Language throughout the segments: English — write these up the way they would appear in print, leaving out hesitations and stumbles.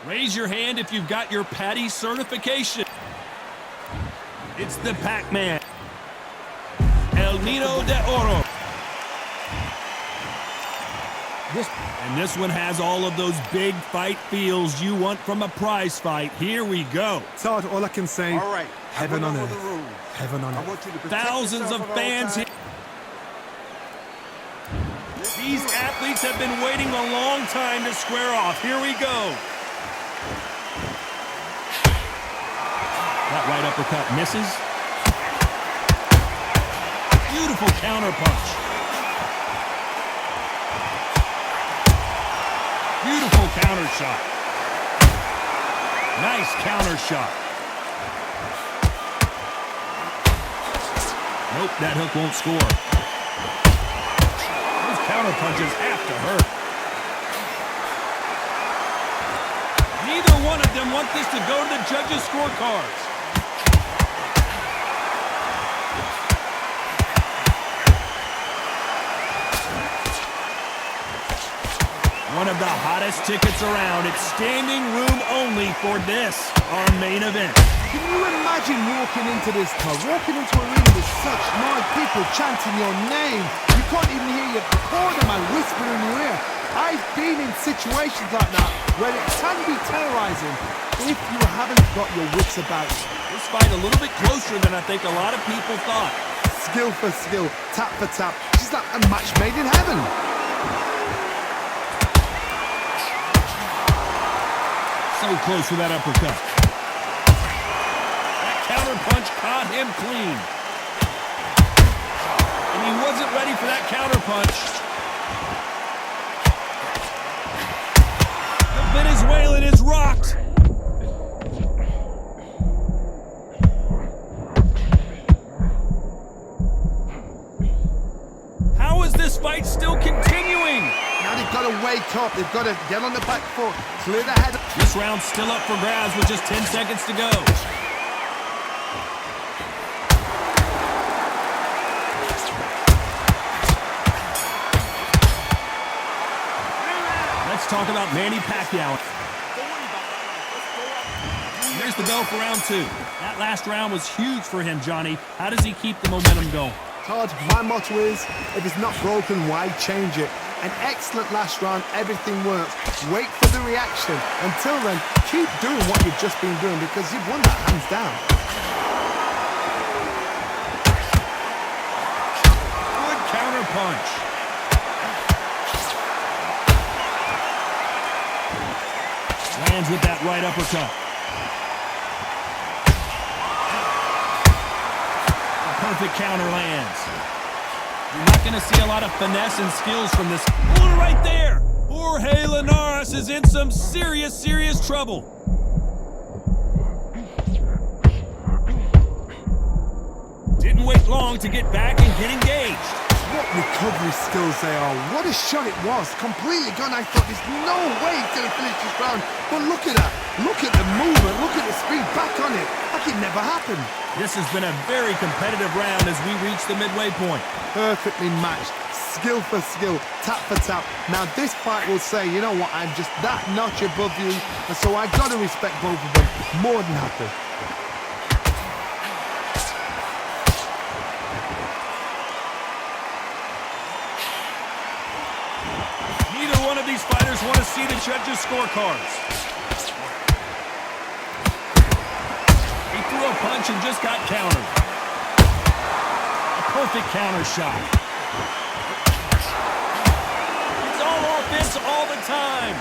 Raise your hand if you've got your Patty certification. It's the Pac-Man. El Nido de Oro. And this one has all of those big fight feels you want from a prize fight. Here we go. Todd, all I can say, all right, heaven on earth. Heaven on earth. Thousands of fans here. These athletes have been waiting a long time to square off. Here we go. That right uppercut misses. Beautiful counter punch. Beautiful counter shot. Nice counter shot. Nope, that hook won't score. Those counter punches have to hurt. Neither one of them want this to go to the judges' scorecards. One of the hottest tickets around. It's standing room only for this, our main event. Can you imagine walking into this car, walking into a arena with such noise, people chanting your name? You can't even hear your cornerman whispering in your ear. I've been in situations like that where it can be terrorizing if you haven't got your wits about you. This fight a little bit closer than I think a lot of people thought. Skill for skill, tap for tap. She's like a match made in heaven. So close with that uppercut. That counter punch caught him clean. And he wasn't ready for that counter punch. The Venezuelan is rocked. How is this fight still continuing? Now they've got to wake up. They've got to get on the back foot, clear the head. This round's still up for grabs with just 10 seconds to go. Let's talk about Manny Pacquiao. There's the bell for round 2. That last round was huge for him, Johnny. How does he keep the momentum going? Todd, my motto is, if it's not broken, why change it? An excellent last round, everything works. Wait for the reaction. Until then, keep doing what you've just been doing because you've won that hands down. Good counter punch. Lands with that right uppercut. A perfect counter lands. You're not going to see a lot of finesse and skills from this. Oh, right there! Jorge Linares is in some serious, serious trouble. Didn't wait long to get back and get engaged. What recovery skills they are. What a shot it was. Completely gone. I thought there's no way he's going to finish this round. But look at that. Look at the movement. Look at the speed back on it. Like it never happened. This has been a very competitive round as we reach the midway point. Perfectly matched. Skill for skill. Tap for tap. Now this fight will say, you know what, I'm just that notch above you. And so I got to respect both of them. More than happy. Neither one of these fighters want to see the judges' scorecards. He threw a punch and just got countered. A perfect counter shot. It's all offense all the time.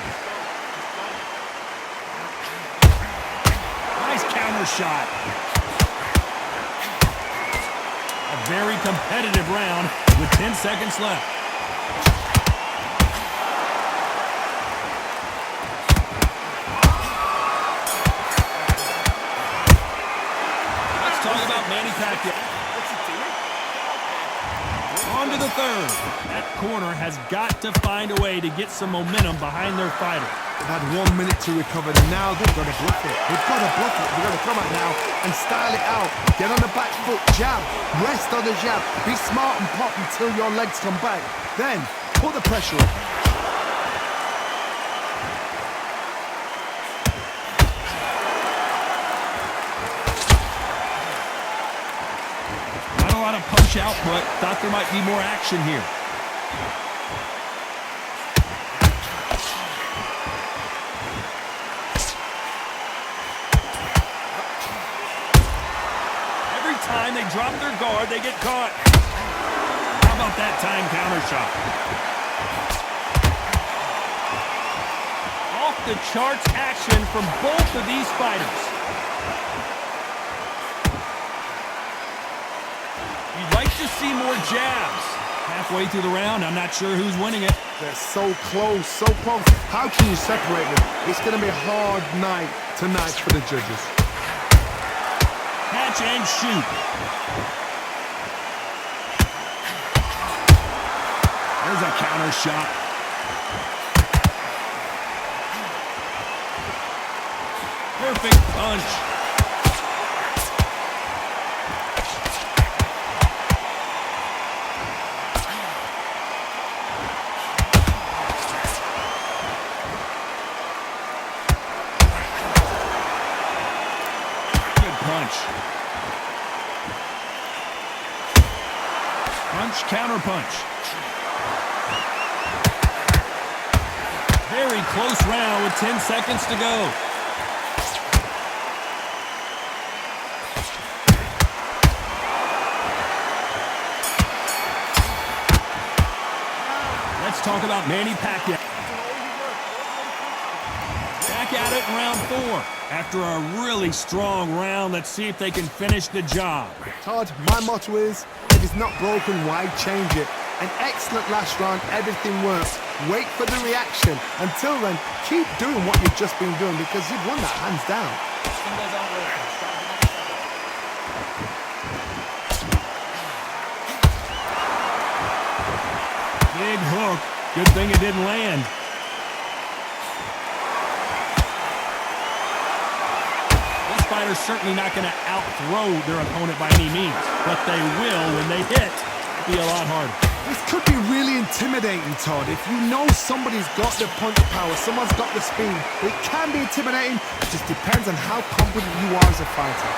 Nice counter shot. A very competitive round with 10 seconds left. Talk about Manny Pacquiao. On to the third. That corner has got to find a way to get some momentum behind their fighter. They've had 1 minute to recover. Now they've got to bluff it. They've got to bluff it. They've got to come out now and style it out. Get on the back foot, jab. Rest on the jab. Be smart and pop until your legs come back. Then put the pressure on. a lot of punch output. Thought there might be more action here. Every time they drop their guard, they get caught. How about that time counter shot? Off the charts action from both of these fighters. You'd like to see more jabs. Halfway through the round, I'm not sure who's winning it. They're so close, so close. How can you separate them? It's going to be a hard night tonight for the judges. Catch and shoot. There's a counter shot. Perfect punch. Punch. Punch, counter punch. Very close round with 10 seconds to go. Let's talk about Manny Pacquiao. Back at it in round 4. After a really strong round, let's see if they can finish the job. Todd, my motto is, if it's not broken, why change it? An excellent last round, everything works. Wait for the reaction. Until then, keep doing what you've just been doing because you've won that hands down. Big hook. Good thing it didn't land. Fighters certainly not going to out-throw their opponent by any means, but they will when they hit. Be a lot harder. This could be really intimidating, Todd. If you know somebody's got the punch power, someone's got the speed, it can be intimidating. It just depends on how confident you are as a fighter.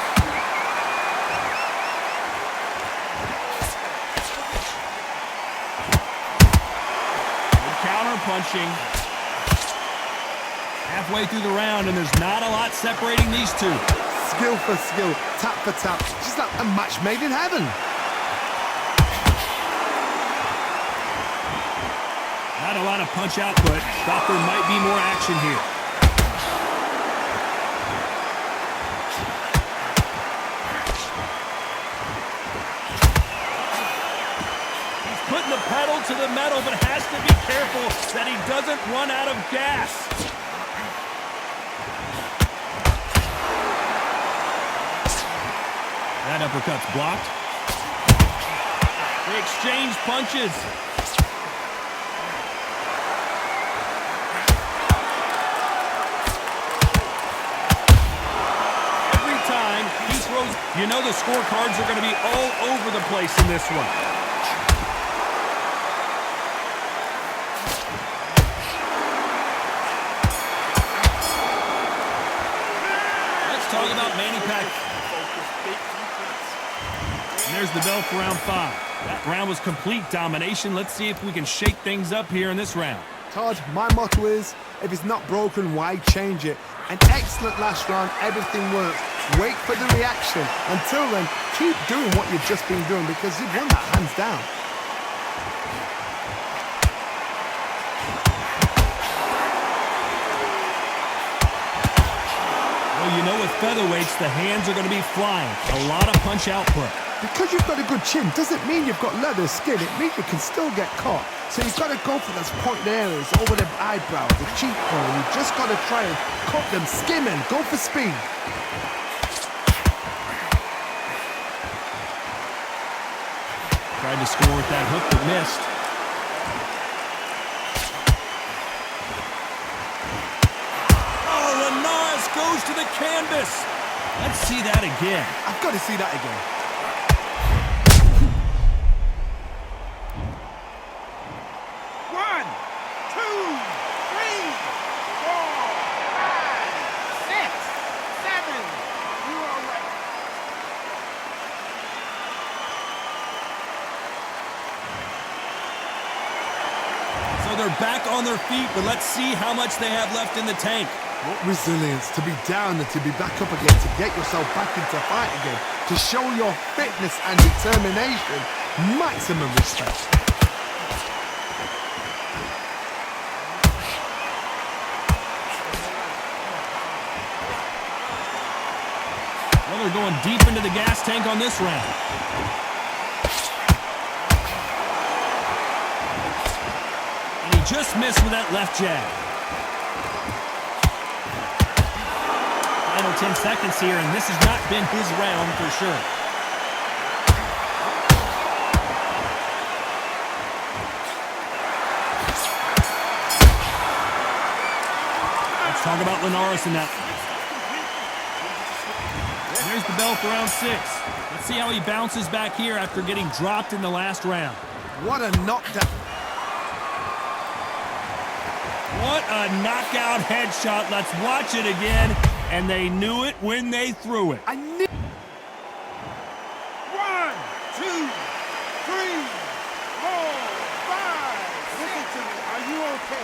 Good counter punching. Halfway through the round, and there's not a lot separating these two. Skill for skill, tap for tap, just like a match made in heaven. Not a lot of punch output. Thought there might be more action here. He's putting the pedal to the metal, but has to be careful that he doesn't run out of gas. That uppercut's blocked. They exchange punches. Every time he throws, you know the scorecards are going to be all over the place in this one. Let's talk about Manny Pacquiao. And there's the bell for round 5. That round was complete domination. Let's see if we can shake things up here in this round. Todd, my motto is, if it's not broken, why change it? An excellent last round, everything works. Wait for the reaction. Until then, keep doing what you've just been doing because you've won that hands down. Well, you know with featherweights, the hands are going to be flying. A lot of punch output. Because you've got a good chin doesn't mean you've got leather skin. It means you can still get caught. So you've got to go for those pointed areas over the eyebrows, the cheekbone. You've just got to try and cut them, skim and go for speed. Tried to score with that hook but missed. Oh, Linares goes to the canvas. Let's see that again. I've got to see that again. they're back on their feet, but let's see how much they have left in the tank. What resilience to be down and to be back up again, to get yourself back into fight again, to show your fitness and determination. Maximum respect. Well, they're going deep into the gas tank on this round. And he just missed with that left jab. Final 10 seconds here, and this has not been his round for sure. Let's talk about Linares in that. There's the bell for round 6. Let's see how he bounces back here after getting dropped in the last round. What a knockdown. What a knockout headshot. Let's watch it again. And they knew it when they threw it. I knew. 1, 2, 3, 4, 5, 6. Listen to me. Are you okay?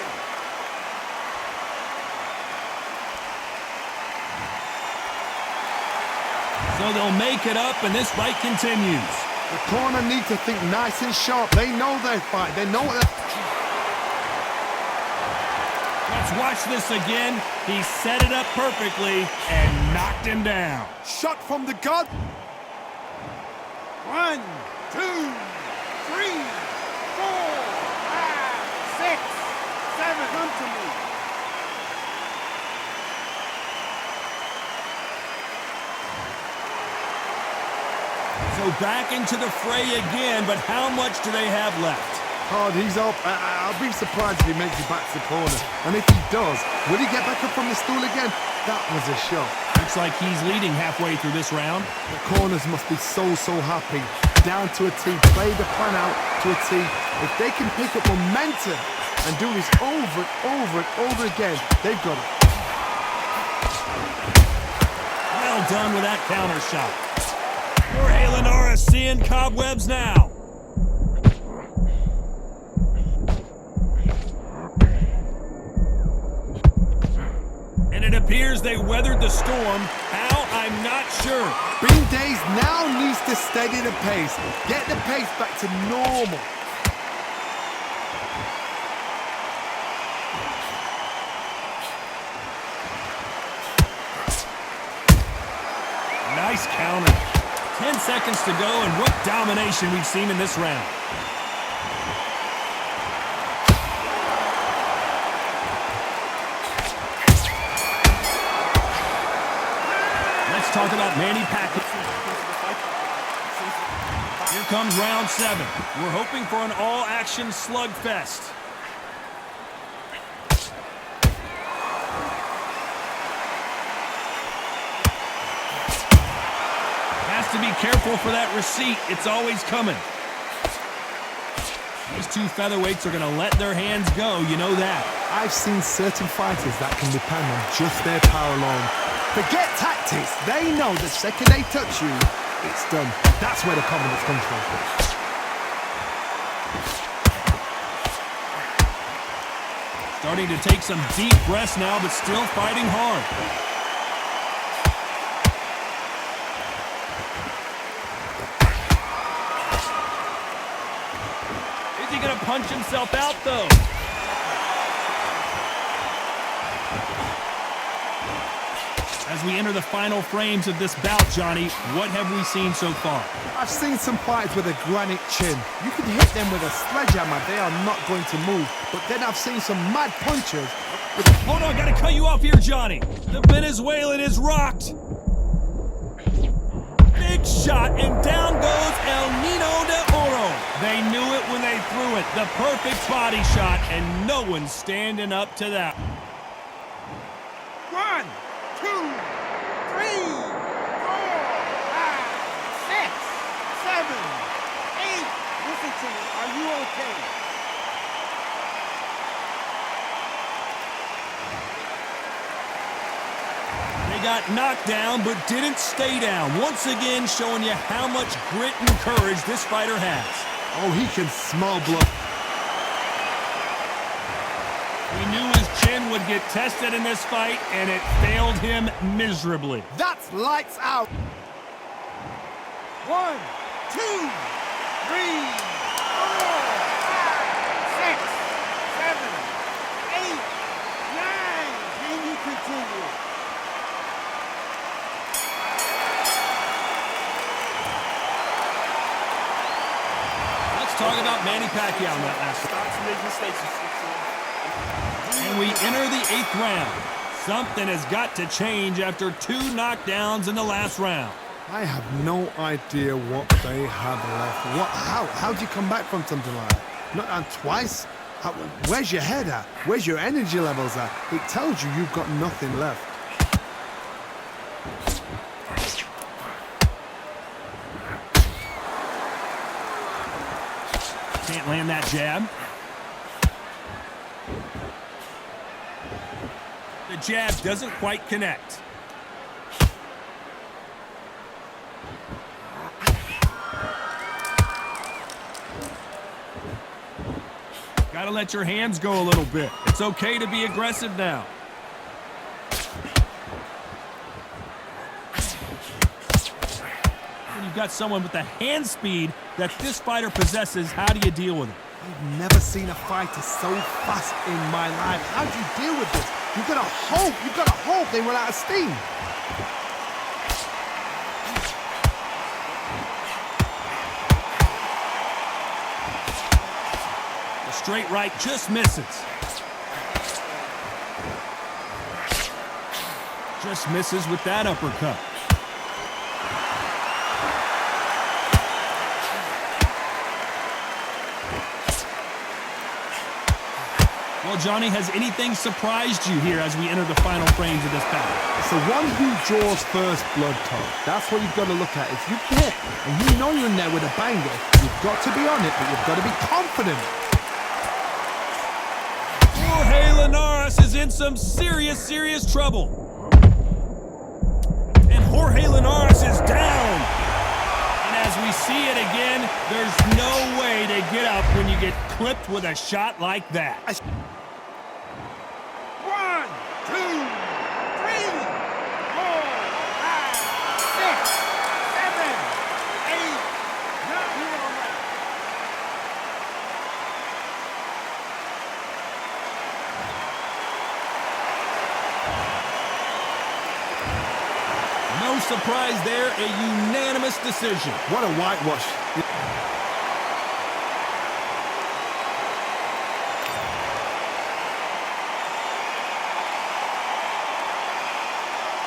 So they'll make it up, and this fight continues. The corner need to think nice and sharp. They know their fight. They know what they're... Let's watch this again. He set it up perfectly and knocked him down. Shot from the gut. 1, 2, 3, 4, 5, 6, 7. Come to me. So back into the fray again, but how much do they have left? Hard, he's up. I'll be surprised if he makes it back to the corner. And if he does, will he get back up from the stool again? That was a shot. Looks like he's leading halfway through this round. The corners must be so happy. Down to a T, play the plan out to a T. If they can pick up momentum and do this over and over and over again, they've got it. Well done with that counter shot. Jorge Linares seeing cobwebs now. And it appears they weathered the storm. How? I'm not sure. Bean Days now needs to steady the pace. Get the pace back to normal. Nice counter. 10 seconds to go, and what domination we've seen in this round. Let's talk about Manny Pacquiao. Here comes round 7. We're hoping for an all-action slugfest. Has to be careful for that receipt. It's always coming. These two featherweights are going to let their hands go. You know that. I've seen certain fighters that can depend on just their power alone. Forget tactics. They know the second they touch you, it's done. That's where the confidence comes from. Starting to take some deep breaths now, but still fighting hard. Is he going to punch himself out, though? As we enter the final frames of this bout, Johnny, what have we seen so far? I've seen some fighters with a granite chin. You can hit them with a sledgehammer, they are not going to move. But then I've seen some mad punchers. Hold on, gotta cut you off here, Johnny. The Venezuelan is rocked. Big shot, and down goes El Nino de Oro. They knew it when they threw it. The perfect body shot, and no one's standing up to that. 1, 2, 3, 4, 5, 6, 7, 8. Listen to me. Are you okay? They got knocked down, but didn't stay down. Once again, showing you how much grit and courage this fighter has. Oh, he can smell blood. would get tested in this fight, and it failed him miserably. That's lights out. 1, 2, 3, 4, 5, 6, 7, 8, 9. Can you continue? Let's talk about Manny Pacquiao in that last round. And we enter the 8th round. Something has got to change after 2 knockdowns in the last round. I have no idea what they have left. How do you come back from something like that? Not down twice? Where's your head at? Where's your energy levels at? It tells you you've got nothing left. Can't land that jab. The jab doesn't quite connect. Gotta let your hands go a little bit. It's okay to be aggressive now. When you've got someone with the hand speed that this fighter possesses, how do you deal with it? I've never seen a fighter so fast in my life. How do you deal with this? You've got to hope they run out of steam. The straight right just misses. Just misses with that uppercut. Well, Johnny, has anything surprised you here as we enter the final frames of this battle? It's the one who draws first blood, Tom. That's what you've got to look at. If you hit and you know you're in there with a banger, you've got to be on it, but you've got to be confident. Jorge Linares is in some serious trouble. And Jorge Linares is down. And as we see it again, there's no way to get up when you get clipped with a shot like that. 1, 2, 3, 4, 5, 6, 7, 8, 9. No surprise there, a unanimous decision. What a whitewash.